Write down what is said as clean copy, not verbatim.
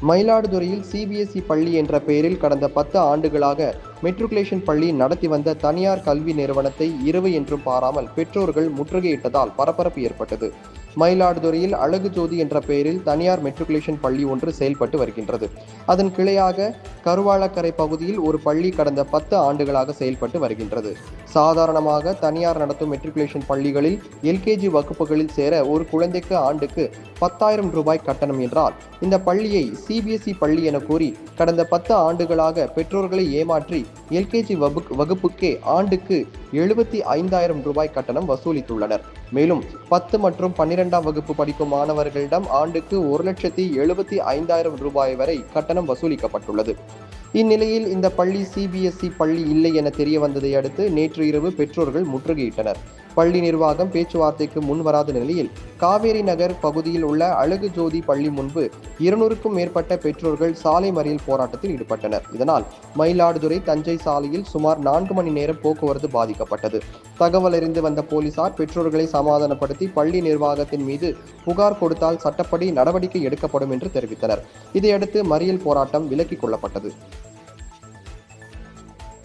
மயிலாடுதுறையில் சிபிஎஸ்இ பள்ளி என்ற பெயரில் கடந்த 10 ஆண்டுகளாக மெட்ரிகுலேஷன் பள்ளி நடத்தி வந்த தனியார் கல்வி நிறுவனத்தை இரவு என்றும் பாராமல் பெற்றோர்கள் முற்றுகையிட்டதால் பரபரப்பு ஏற்பட்டது. மயிலாடுதுறையில் அழகு ஜோதி என்ற பெயரில் தனியார் மெட்ரிகுலேஷன் பள்ளி ஒன்று செயல்பட்டு வருகின்றது. அதன் கிளையாக கருவாளக்கரை பகுதியில் ஒரு பள்ளி கடந்த 10 ஆண்டுகளாக செயல்பட்டு வருகின்றது. சாதாரணமாக தனியார் நடத்தும் மெட்ரிகுலேஷன் பள்ளிகளில் எல்கேஜி வகுப்புகளில் சேர ஒரு குழந்தைக்கு ஆண்டுக்கு 10,000 ரூபாய் கட்டணம் என்றால், இந்த பள்ளியை சிபிஎஸ்இ பள்ளி என கூறி கடந்த 10 ஆண்டுகளாக பெற்றோர்களை ஏமாற்றி எல்கேஜி வகுப்புக்கே ஆண்டுக்கு 75,000 ரூபாய் கட்டணம் வசூலித்துள்ளனர். மேலும் 10 மற்றும் 12ஆம் வகுப்பு படிக்கும் மாணவர்களிடம் ஆண்டுக்கு 1,75,000 ரூபாய் வரை கட்டணம் வசூலிக்கப்பட்டுள்ளது. இந்நிலையில் இந்த பள்ளி சிபிஎஸ்இ பள்ளி இல்லை என தெரிய வந்ததை அடுத்து நேற்று இரவு பெற்றோர்கள் முற்றுகையிட்டனர். பள்ளி நிர்வாகம் பேச்சுவார்த்தைக்கு முன்வராத நிலையில் காவேரி நகர் பகுதியில் உள்ள அழகு ஜோதி பள்ளி முன்பு 200க்கும் மேற்பட்ட பெற்றோர்கள் சாலை மறியல் போராட்டத்தில் ஈடுபட்டனர். இதனால் மயிலாடுதுறை தஞ்சை சாலையில் சுமார் 4 மணி நேரம் போக்குவரத்து பாதிக்கப்பட்டது. தகவல் அறிந்து வந்த போலீசார் பெற்றோர்களை சமாதானப்படுத்தி பள்ளி நிர்வாகத்தின் மீது புகார் கொடுத்தால் சட்டப்படி நடவடிக்கை எடுக்கப்படும் என்று தெரிவித்தனர். இதையடுத்து மறியல் போராட்டம் விலக்கிக் கொள்ளப்பட்டது.